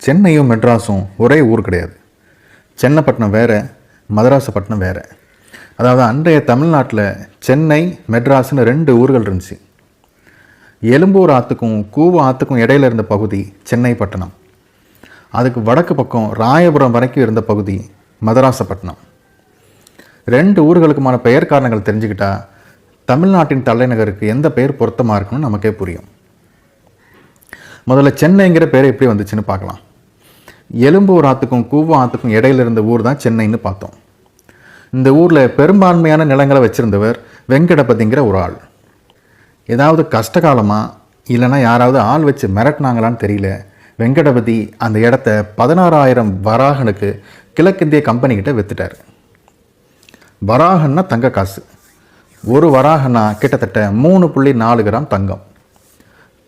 சென்னையும் மெட்ராஸும் ஒரே ஊர் கிடையாது. சென்னப்பட்டினம் வேறு, மதராசப்பட்டினம் வேறு. அதாவது அன்றைய தமிழ்நாட்டில் சென்னை மெட்ராஸ்னு 2 ஊர்கள் இருந்துச்சு. எழும்பூர் ஆற்றுக்கும் கூவ ஆற்றுக்கும் இடையில இருந்த பகுதி சென்னை பட்டணம். அதுக்கு வடக்கு பக்கம் ராயபுரம் வரைக்கும் இருந்த பகுதி மதராசப்பட்டினம். 2 ஊர்களுக்குமான பெயர் காரணங்கள் தெரிஞ்சுக்கிட்டா தமிழ்நாட்டின் தலைநகருக்கு எந்த பெயர் பொருத்தமாக இருக்குன்னு நமக்கே புரியும். முதல்ல சென்னைங்கிற பேர் எப்படி வந்துச்சுன்னு பார்க்கலாம். எழும்பூர் ஆற்றுக்கும் கூவ ஆற்றுக்கும் இடையில இருந்த ஊர் தான் சென்னைன்னு பார்த்தோம். இந்த ஊரில் பெரும்பான்மையான நிலங்களை வச்சுருந்தவர் வெங்கடபதிங்கிற ஒரு ஆள். ஏதாவது கஷ்டகாலமாக இல்லைன்னா யாராவது ஆள் வச்சு மிரட்டினாங்களான்னு தெரியல, வெங்கடபதி அந்த இடத்த 16,000 வராகனுக்கு கிழக்கிந்திய கம்பெனிக்கிட்ட விற்றுட்டார். வராகன்னா தங்க காசு. ஒரு வராகனா கிட்டத்தட்ட 3.4 கிராம் தங்கம்,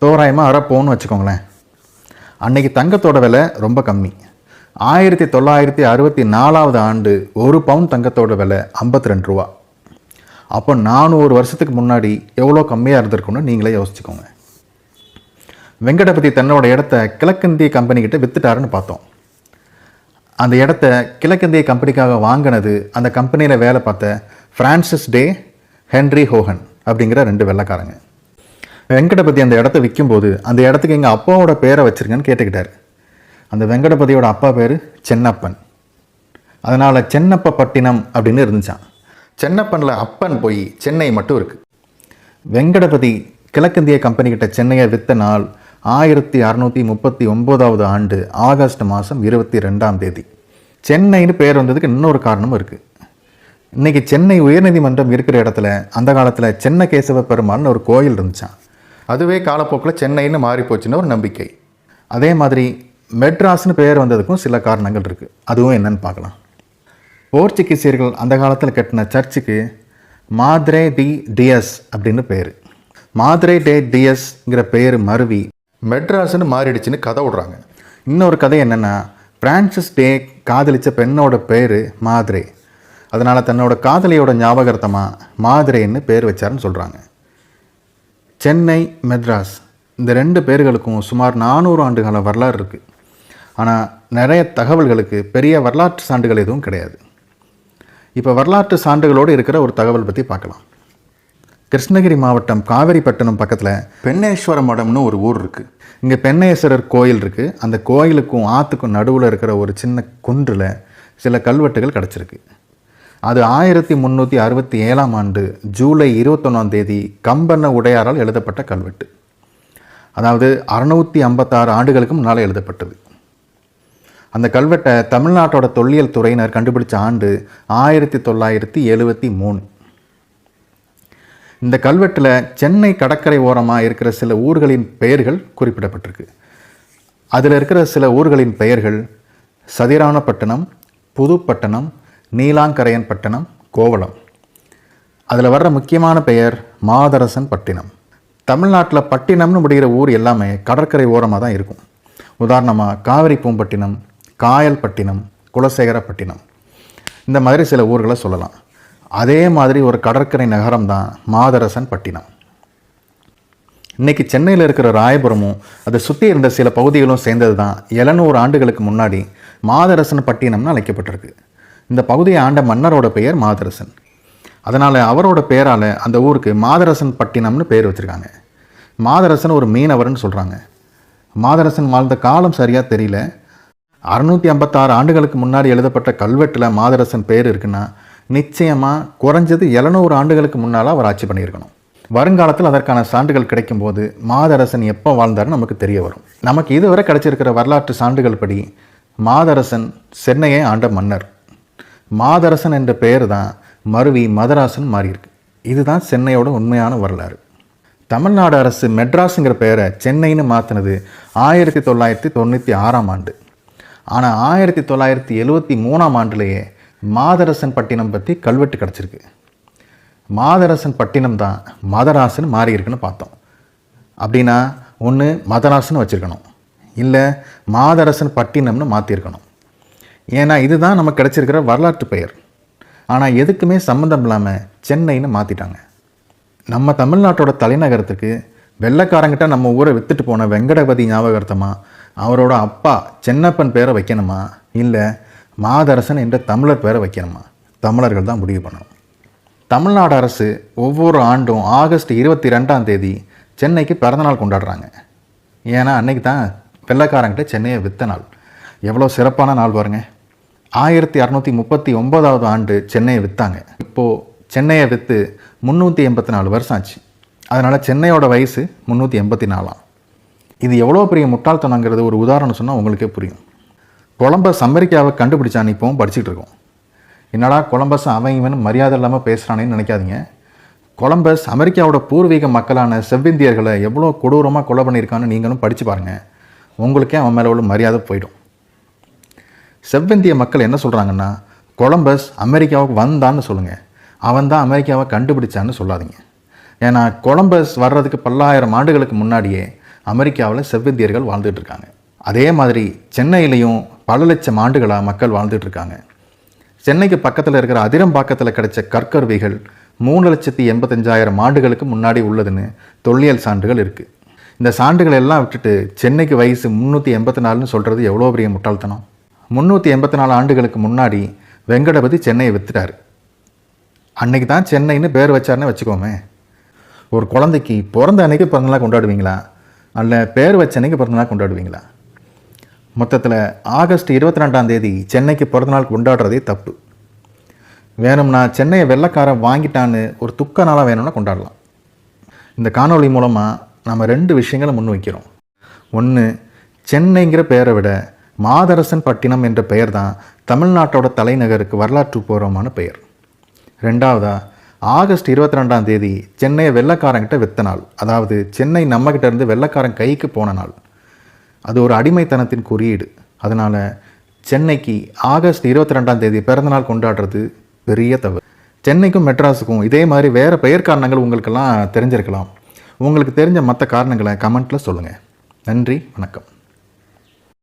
தோராயமாக அரைப்போன்னு வச்சுக்கோங்களேன். அன்றைக்கி தங்கத்தோட விலை ரொம்ப கம்மி. 1964 ஆண்டு 1 பவுன் தங்கத்தோட விலை 52 ரூபா. அப்போ 400 வருஷத்துக்கு முன்னாடி எவ்வளோ கம்மியாக இருந்திருக்குன்னு நீங்களே யோசிச்சுக்கோங்க. வெங்கடபதி தன்னோட இடத்த கிழக்கிந்திய கம்பெனிக்கிட்ட விற்றுட்டாருன்னு பார்த்தோம். அந்த இடத்த கிழக்கிந்திய கம்பெனிக்காக வாங்கினது அந்த கம்பெனியில் வேலை பார்த்த ஃப்ரான்சிஸ் டே, ஹென்ரி ஹோகன் அப்படிங்கிற 2 வெள்ளைக்காரங்க. வெங்கடபதி அந்த இடத்த விற்கும்போது அந்த இடத்துக்கு எங்கள் அப்பாவோட பேரை வச்சுருங்கன்னு கேட்டுக்கிட்டார். அந்த வெங்கடபதியோட அப்பா பேர் சென்னப்பன். அதனால் சென்னப்பப்பட்டினம் அப்படின்னு இருந்துச்சான். சென்னப்பனில் அப்பன் போய் சென்னை மட்டும் இருக்குது. வெங்கடபதி கிழக்கிந்திய கம்பெனிக்கிட்ட சென்னையை விற்ற நாள் 1639 ஆண்டு ஆகஸ்ட் மாதம் 22ஆம் தேதி. சென்னைன்னு பேர் வந்ததுக்கு இன்னொரு காரணமும் இருக்குது. இன்றைக்கி சென்னை உயர்நீதிமன்றம் இருக்கிற இடத்துல அந்த காலத்தில் சென்னகேசவ பெருமாள்னு ஒரு கோயில் இருந்துச்சான். அதுவே காலப்போக்கில் சென்னைன்னு மாறிப்போச்சுன்னு ஒரு நம்பிக்கை. அதே மாதிரி மெட்ராஸ்னு பேர் வந்ததுக்கும் சில காரணங்கள் இருக்குது. அதுவும் என்னன்னு பார்க்கலாம். போர்ச்சுகீசியர்கள் அந்த காலத்தில் கட்டின சர்ச்சுக்கு மாத்ரே டி டியஸ் அப்படின்னு பேர். மாத்ரே டே டியஸ்ங்கிற பேர் மருவி மெட்ராஸ்ன்னு மாறிடுச்சுன்னு கதை விடுறாங்க. இன்னொரு கதை என்னென்னா, பிரான்சிஸ் டே காதலித்த பெண்ணோட பேர் மாத்ரே. அதனால் தன்னோட காதலியோட ஞாபகார்த்தமாக மாத்ரேன்னு பேர் வச்சாருன்னு சொல்கிறாங்க. சென்னை, மெட்ராஸ் இந்த 2 பேர்களுக்கும் சுமார் 400 ஆண்டுகால வரலாறு இருக்குது. ஆனால் நிறைய தகவல்களுக்கு பெரிய வரலாற்று சான்றுகள் எதுவும் கிடையாது. இப்போ வரலாற்று சான்றுகளோடு இருக்கிற ஒரு தகவல் பற்றி பார்க்கலாம். கிருஷ்ணகிரி மாவட்டம் காவேரிப்பட்டினம் பக்கத்தில் பெண்ணேஸ்வர மடம்னு ஒரு ஊர் இருக்குது. இங்கே பெண்ணேஸ்வரர் கோயில் இருக்குது. அந்த கோயிலுக்கும் ஆற்றுக்கும் நடுவில் இருக்கிற ஒரு சின்ன குன்றில் சில கல்வெட்டுகள் கிடச்சிருக்கு. அது 1367ஆம் ஆண்டு ஜூலை 21ஆம் தேதி கம்பண்ண உடையாரால் எழுதப்பட்ட கல்வெட்டு. அதாவது 656 ஆண்டுகளுக்கு முன்னால் எழுதப்பட்டது. அந்த கல்வெட்டை தமிழ்நாட்டோட தொல்லியல் துறையினர் கண்டுபிடிச்ச ஆண்டு 1973. இந்த கல்வெட்டில் சென்னை கடற்கரை ஓரமாக இருக்கிற சில ஊர்களின் பெயர்கள் குறிப்பிடப்பட்டிருக்கு. அதில் இருக்கிற சில ஊர்களின் பெயர்கள் சதிரானப்பட்டினம், புதுப்பட்டணம், நீலாங்கரையன் பட்டணம், கோவளம். அதில் வர்ற முக்கியமான பெயர் மாதரசன் பட்டினம். தமிழ்நாட்டில் பட்டினம்னு முடிகிற ஊர் எல்லாமே கடற்கரை ஓரமாக தான் இருக்கும். உதாரணமாக காவிரி பூம்பட்டினம், காயல்பட்டினம், குலசேகரப்பட்டினம், இந்த மாதிரி சில ஊர்களை சொல்லலாம். அதே மாதிரி ஒரு கடற்கரை நகரம் தான் மாதரசன் பட்டினம். இன்றைக்கி சென்னையில் இருக்கிற ராயபுரமும் அதை சுற்றி இருந்த சில பகுதிகளும் சேர்ந்தது தான் 700 ஆண்டுகளுக்கு முன்னாடி மாதரசன் பட்டினம்னு அழைக்கப்பட்டிருக்கு. இந்த பகுதியை ஆண்ட மன்னரோட பெயர் மாதரசன். அதனால் அவரோட பேரால் அந்த ஊருக்கு மாதரசன் பட்டினம்னு பேர் வச்சுருக்காங்க. மாதரசன் ஒரு மீனவர்னு சொல்கிறாங்க. மாதரசன் வாழ்ந்த காலம் சரியாக தெரியல. 656 ஆண்டுகளுக்கு முன்னாடி எழுதப்பட்ட கல்வெட்டில் மாதரசன் பேர் இருக்குன்னா நிச்சயமாக குறைஞ்சது 700 ஆண்டுகளுக்கு முன்னால் அவர் ஆட்சி பண்ணியிருக்கணும். வருங்காலத்தில் அதற்கான சான்றுகள் கிடைக்கும்போது மாதரசன் எப்போ வாழ்ந்தாருன்னு நமக்கு தெரிய வரும். நமக்கு இதுவரை கிடைச்சிருக்கிற வரலாற்று சான்றுகள் படி மாதரசன் சென்னையை ஆண்ட மன்னர். மாதரசன் என்ற பெயர் தான் மருவி மதராசன் மாறியிருக்கு. இதுதான் சென்னையோட உண்மையான வரலாறு. தமிழ்நாடு அரசு மெட்ராஸுங்கிற பெயரை சென்னைன்னு மாற்றினது 1996ஆம் ஆண்டு. ஆனால் 1973ஆம் ஆண்டுலேயே மாதரசன் பட்டினம் பற்றி கல்வெட்டு கிடச்சிருக்கு. மாதரசன் பட்டினம் தான் மதராசன் மாறியிருக்குன்னு பார்த்தோம். அப்படின்னா ஒன்று மதராசன் வச்சுருக்கணும், இல்லை மாதரசன் பட்டினம்னு மாற்றிருக்கணும். ஏன்னா இதுதான் நமக்கு கிடச்சிருக்கிற வரலாற்று பெயர். ஆனால் எதுக்குமே சம்மந்தம் இல்லாமல் சென்னைன்னு மாற்றிட்டாங்க. நம்ம தமிழ்நாட்டோட தலைநகரத்துக்கு வெள்ளைக்காரங்கிட்ட நம்ம ஊரை விற்றுட்டு போன வெங்கடபதி ஞாபகார்த்தமாக அவரோட அப்பா சென்னப்பன் பேரை வைக்கணுமா இல்லை மாதரசன் என்ற தமிழர் பேரை வைக்கணுமா? தமிழர்கள் தான் முடிவு பண்ணணும். தமிழ்நாடு அரசு ஒவ்வொரு ஆண்டும் ஆகஸ்ட் 22ஆம் தேதி சென்னைக்கு பிறந்தநாள் கொண்டாடுறாங்க. ஏன்னா அன்னைக்கு தான் வெள்ளைக்காரங்கிட்ட சென்னையை விற்ற நாள். எவ்வளோ சிறப்பான நாள் பாருங்க. 1639 ஆண்டு சென்னையை விற்றாங்க. இப்போது சென்னையை விற்று 384 வருஷம் ஆச்சு. அதனால் சென்னையோட வயசு 384ஆம். இது எவ்வளோ பெரிய முட்டாள்தனங்கிறது ஒரு உதாரணம் சொன்னால் உங்களுக்கே புரியும். கொலம்பஸ் அமெரிக்காவை கண்டுபிடிச்சான்னு இப்போவும் படிச்சுட்டு இருக்கோம். என்னடா கொலம்பஸ் அவன் இவன் மரியாதை இல்லாமல் பேசுகிறானேன்னு நினைக்காதீங்க. கொலம்பஸ் அமெரிக்காவோட பூர்வீக மக்களான செவ்விந்தியர்களை எவ்வளோ கொடூரமாக கொலை பண்ணியிருக்கான்னு நீங்களும் படித்து பாருங்கள். உங்களுக்கே அவன் மேலே உள்ள மரியாதை போயிடும். செவ்விந்திய மக்கள் என்ன சொல்கிறாங்கன்னா, கொலம்பஸ் அமெரிக்காவுக்கு வந்தான்னு சொல்லுங்கள், அவன் தான் அமெரிக்காவை கண்டுபிடிச்சான்னு சொல்லாதீங்க. ஏன்னா கொலம்பஸ் வர்றதுக்கு பல்லாயிரம் ஆண்டுகளுக்கு முன்னாடியே அமெரிக்காவில் செவ்விந்தியர்கள் வாழ்ந்துட்டு இருக்காங்க. அதே மாதிரி சென்னையிலையும் பல லட்சம் ஆண்டுகளாக மக்கள் வாழ்ந்துட்டு இருக்காங்க. சென்னைக்கு பக்கத்தில் இருக்கிற அதிரம்பாக்கத்தில் கிடைச்ச கற்கருவிகள் 3,85,000 ஆண்டுகளுக்கு முன்னாடி உள்ளதுன்னு தொல்லியல் சான்றுகள் இருக்குது. இந்த சான்றுகள் எல்லாம் விட்டுட்டு சென்னைக்கு வயசு 384ன்னு சொல்கிறது எவ்வளோ பெரிய முட்டாள்தனம். 384 ஆண்டுகளுக்கு முன்னாடி வெங்கடபதி சென்னையை விற்றுட்டார். அன்னைக்கு தான் சென்னைன்னு பேர் வச்சாருன்னு வச்சுக்கோமே. ஒரு குழந்தைக்கு பிறந்த அன்னைக்கு பிறந்தநாள் கொண்டாடுவீங்களா, அல்ல பேர் வச்ச அன்னைக்கு பிறந்தநாள் கொண்டாடுவீங்களா? மொத்தத்தில் ஆகஸ்ட் 22ஆம் தேதி சென்னைக்கு பிறந்தநாள் கொண்டாடுறதே தப்பு. வேணும்னா சென்னையை வெள்ளைக்காரன் வாங்கிட்டான்னு ஒரு துக்க நாளாக வேணும்னா கொண்டாடலாம். இந்த காணொளி மூலமாக நம்ம 2 விஷயங்களை முன்வைக்கிறோம். ஒன்று, சென்னைங்கிற பெயரை விட மாதரசன் பட்டினம் என்ற பெயர் தான் தமிழ்நாட்டோட தலைநகருக்கு வரலாற்று பூர்வமான பெயர். ரெண்டாவதா, ஆகஸ்ட் 22ஆம் தேதி சென்னையை வெள்ளைக்காரங்கிட்ட விற்ற நாள். அதாவது சென்னை நம்மக்கிட்ட இருந்து வெள்ளைக்காரன் கைக்கு போன நாள். அது ஒரு அடிமைத்தனத்தின் குறியீடு. அதனால் சென்னைக்கு ஆகஸ்ட் 22ஆம் தேதி பிறந்தநாள் கொண்டாடுறது பெரிய தவறு. சென்னைக்கும் மெட்ராஸுக்கும் இதே மாதிரி வேறு பெயர் காரணங்கள் உங்களுக்கெல்லாம் தெரிஞ்சிருக்கலாம். உங்களுக்கு தெரிஞ்ச மற்ற காரணங்களை கமெண்ட்டில் சொல்லுங்கள். நன்றி, வணக்கம்.